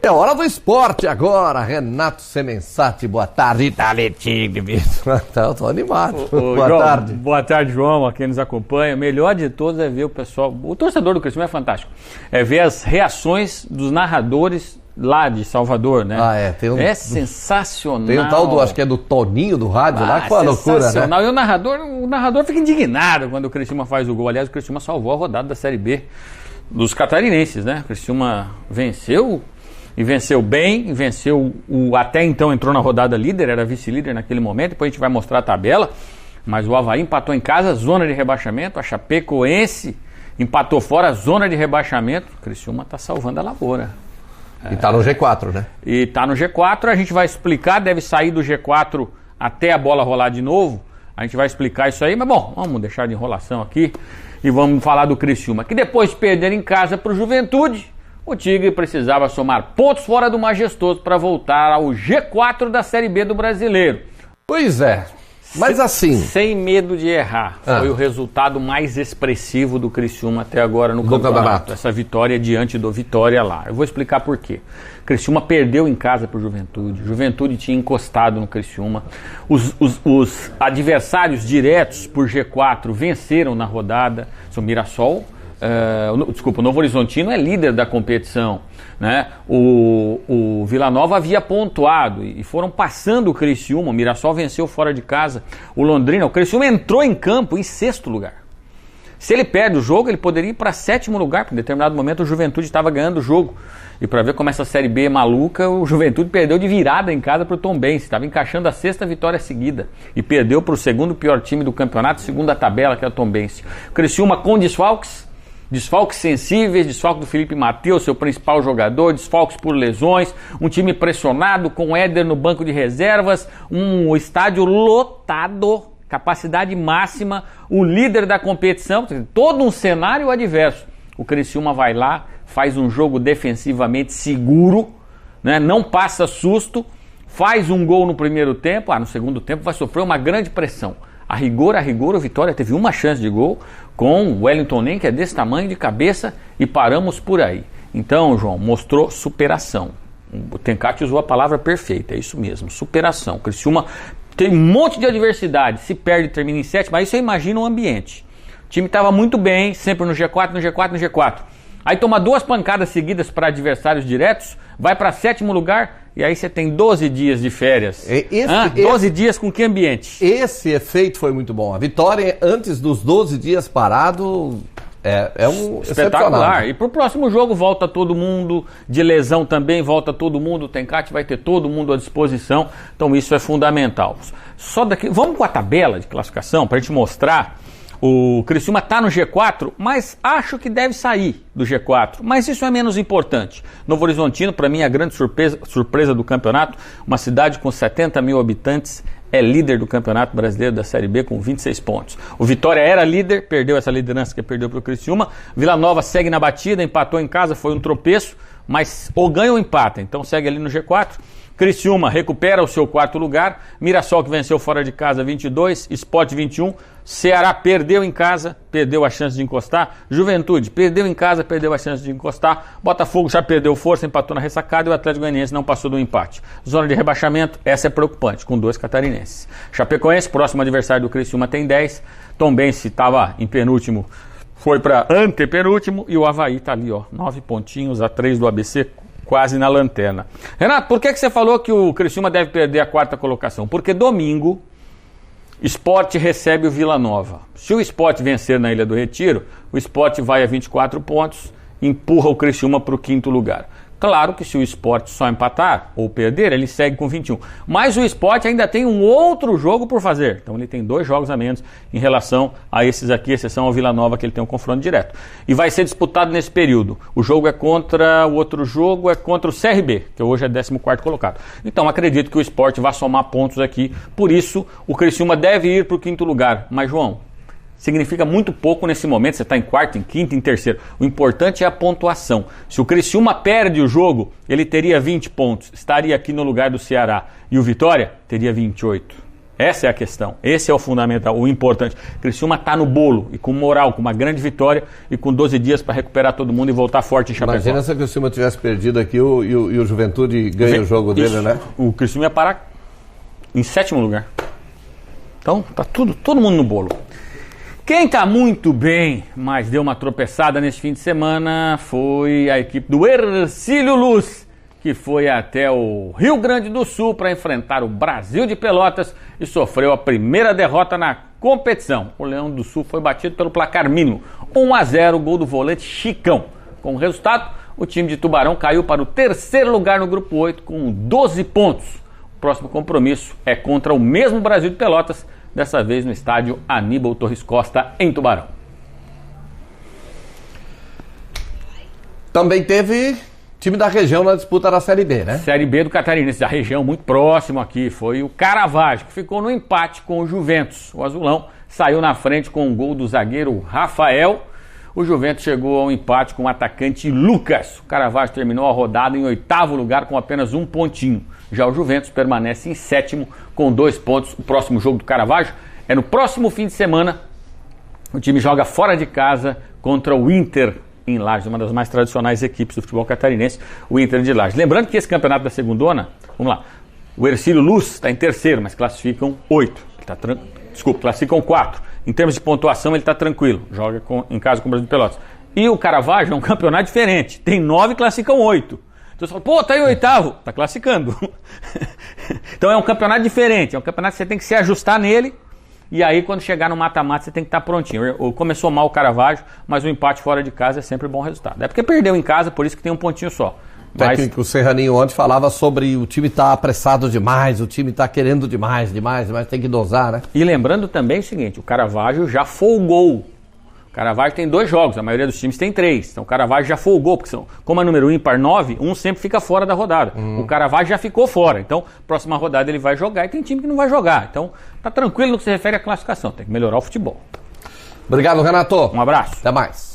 É hora do esporte agora, Renato Semensati, boa tarde. Eu tô animado. Boa João, tarde. Boa tarde, João, a quem nos acompanha. O melhor de todos é ver o pessoal, o torcedor do Criciúma é fantástico, é ver as reações dos narradores lá de Salvador, né? É sensacional. Tem um tal do, acho que é do Toninho do rádio lá, que foi uma loucura, né? E o narrador fica indignado quando o Criciúma faz o gol. Aliás, o Criciúma salvou a rodada da Série B dos catarinenses, né? O Criciúma venceu e venceu bem, até então entrou na rodada líder, era vice-líder naquele momento, depois a gente vai mostrar a tabela, mas o Avaí empatou em casa, zona de rebaixamento, a Chapecoense empatou fora, zona de rebaixamento, o Criciúma tá salvando a lavoura. E tá no G4, né? E tá no G4, a gente vai explicar, deve sair do G4 até a bola rolar de novo, a gente vai explicar isso aí, mas bom, vamos deixar de enrolação aqui e vamos falar do Criciúma, que depois de perder em casa pro Juventude, o Tigre precisava somar pontos fora do Majestoso para voltar ao G4 da Série B do Brasileiro. Pois é, mas assim... Sem medo de errar, foi o resultado mais expressivo do Criciúma até agora no campeonato. Essa vitória diante do Vitória lá. Eu vou explicar por quê. O Criciúma perdeu em casa para o Juventude. O Juventude tinha encostado no Criciúma. Os adversários diretos por G4 venceram na rodada. São Mirassol... o Novo Horizontino é líder da competição, né? O Vila Nova havia pontuado e foram passando o Criciúma. O Mirassol venceu fora de casa o Londrina. O Criciúma entrou em campo em 6º lugar. Se ele perde o jogo, ele poderia ir para 7º lugar, porque em determinado momento o Juventude estava ganhando o jogo. E para ver como essa Série B é maluca, o Juventude perdeu de virada em casa para o Tombense. Estava encaixando a 6ª vitória seguida e perdeu para o segundo pior time do campeonato, segundo a tabela, que é o Tombense. O Criciúma com desfalques sensíveis, desfalque do Felipe Matheus, seu principal jogador, desfalques por lesões, um time pressionado com o Éder no banco de reservas, um estádio lotado, capacidade máxima, o líder da competição, todo um cenário adverso. O Criciúma vai lá, faz um jogo defensivamente seguro, né? Não passa susto, faz um gol no primeiro tempo, no segundo tempo vai sofrer uma grande pressão. A rigor, o Vitória teve uma chance de gol com o Wellington Nem, que é desse tamanho de cabeça, e paramos por aí. Então, João, mostrou superação. O Tencati usou a palavra perfeita, é isso mesmo, superação. O Criciúma tem um monte de adversidade, se perde, termina em 7º, mas aí você imagina o ambiente. O time estava muito bem, sempre no G4. Aí toma 2 pancadas seguidas para adversários diretos, vai para 7º lugar, e aí você tem 12 dias de férias. 12 dias com que ambiente? Esse efeito foi muito bom. A vitória antes dos 12 dias parado é um espetacular. E pro próximo jogo volta todo mundo, de lesão também volta todo mundo, o Tencati vai ter todo mundo à disposição, então isso é fundamental. Vamos com a tabela de classificação para a gente mostrar. O Criciúma está no G4, mas acho que deve sair do G4. Mas isso é menos importante. Novo Horizontino, para mim, é a grande surpresa do campeonato. Uma cidade com 70 mil habitantes, é líder do Campeonato Brasileiro da Série B com 26 pontos. O Vitória era líder, perdeu essa liderança que perdeu para o Criciúma. Vila Nova segue na batida, empatou em casa, foi um tropeço, mas ou ganha ou empata, então segue ali no G4. Criciúma recupera o seu 4º lugar, Mirassol que venceu fora de casa 22, Sport 21, Ceará perdeu em casa, perdeu a chance de encostar, Juventude perdeu em casa, perdeu a chance de encostar, Botafogo já perdeu força, empatou na ressacada e o Atlético Goianiense não passou do empate. Zona de rebaixamento, essa é preocupante, com 2 catarinenses. Chapecoense, próximo adversário do Criciúma, tem 10, Tombense estava em penúltimo, foi para antepenúltimo e o Avaí está ali, 9 pontinhos a 3 do ABC, quase na lanterna. Renato, por que você falou que o Criciúma deve perder a 4ª colocação? Porque domingo, Sport recebe o Vila Nova. Se o Sport vencer na Ilha do Retiro, o Sport vai a 24 pontos, empurra o Criciúma para o 5º lugar. Claro que se o Sport só empatar ou perder, ele segue com 21. Mas o Sport ainda tem um outro jogo por fazer. Então ele tem 2 jogos a menos em relação a esses aqui, exceção ao Vila Nova, que ele tem um confronto direto. E vai ser disputado nesse período. O outro jogo é contra o CRB, que hoje é 14º colocado. Então acredito que o Sport vai somar pontos aqui. Por isso, o Criciúma deve ir para o 5º lugar. Mas, João, significa muito pouco nesse momento, você está em 4º, em 5º, em 3º. O importante é a pontuação. Se o Criciúma perde o jogo, ele teria 20 pontos, estaria aqui no lugar do Ceará. E o Vitória teria 28. Essa é a questão, esse é o fundamental, o importante. Criciúma está no bolo e com moral, com uma grande vitória e com 12 dias para recuperar todo mundo e voltar forte em Chapecó. Imagina se o Criciúma tivesse perdido aqui e o Juventude ganha o jogo dele, né? O Criciúma ia parar em 7º lugar. Então tá todo mundo no bolo. Quem está muito bem, mas deu uma tropeçada neste fim de semana foi a equipe do Hercílio Luz, que foi até o Rio Grande do Sul para enfrentar o Brasil de Pelotas e sofreu a primeira derrota na competição. O Leão do Sul foi batido pelo placar mínimo, 1-0, gol do volante Chicão. Com o resultado, o time de Tubarão caiu para o 3º lugar no grupo 8 com 12 pontos. O próximo compromisso é contra o mesmo Brasil de Pelotas, dessa vez no estádio Aníbal Torres Costa, em Tubarão. Também teve time da região na disputa da Série B, né? Série B do Catarinense, da região muito próximo aqui, foi o Caravaggio, que ficou no empate com o Juventus. O Azulão saiu na frente com o gol do zagueiro Rafael. O Juventus chegou ao empate com o atacante Lucas. O Caravaggio terminou a rodada em 8º lugar com apenas 1 pontinho. Já o Juventus permanece em 7º com 2 pontos. O próximo jogo do Caravaggio é no próximo fim de semana. O time joga fora de casa contra o Inter em Lages, uma das mais tradicionais equipes do futebol catarinense, o Inter de Lages. Lembrando que esse campeonato da segundona, vamos lá, o Hercílio Luz está em 3º, mas classificam 8. Classificam 4. Em termos de pontuação, ele está tranquilo, joga em casa com o Brasil de Pelotas. E o Caravaggio é um campeonato diferente, tem 9 e classificam 8. Então você fala, pô, tá em 8º, tá classificando. Então é um campeonato diferente, é um campeonato que você tem que se ajustar nele. E aí, quando chegar no mata-mata, você tem que estar prontinho. Começou mal o Caravaggio, mas o empate fora de casa é sempre bom resultado. É porque perdeu em casa, por isso que tem um pontinho só. O técnico Serraninho ontem falava sobre o time estar apressado demais, o time está querendo demais, tem que dosar, né? E lembrando também o seguinte, o Caravaggio já folgou. O Caravaggio tem 2 jogos, a maioria dos times tem 3. Então o Caravaggio já folgou, porque como é número ímpar 9, um sempre fica fora da rodada. O Caravaggio já ficou fora, então próxima rodada ele vai jogar e tem time que não vai jogar. Então tá tranquilo no que se refere à classificação, tem que melhorar o futebol. Obrigado, Renato. Um abraço. Até mais.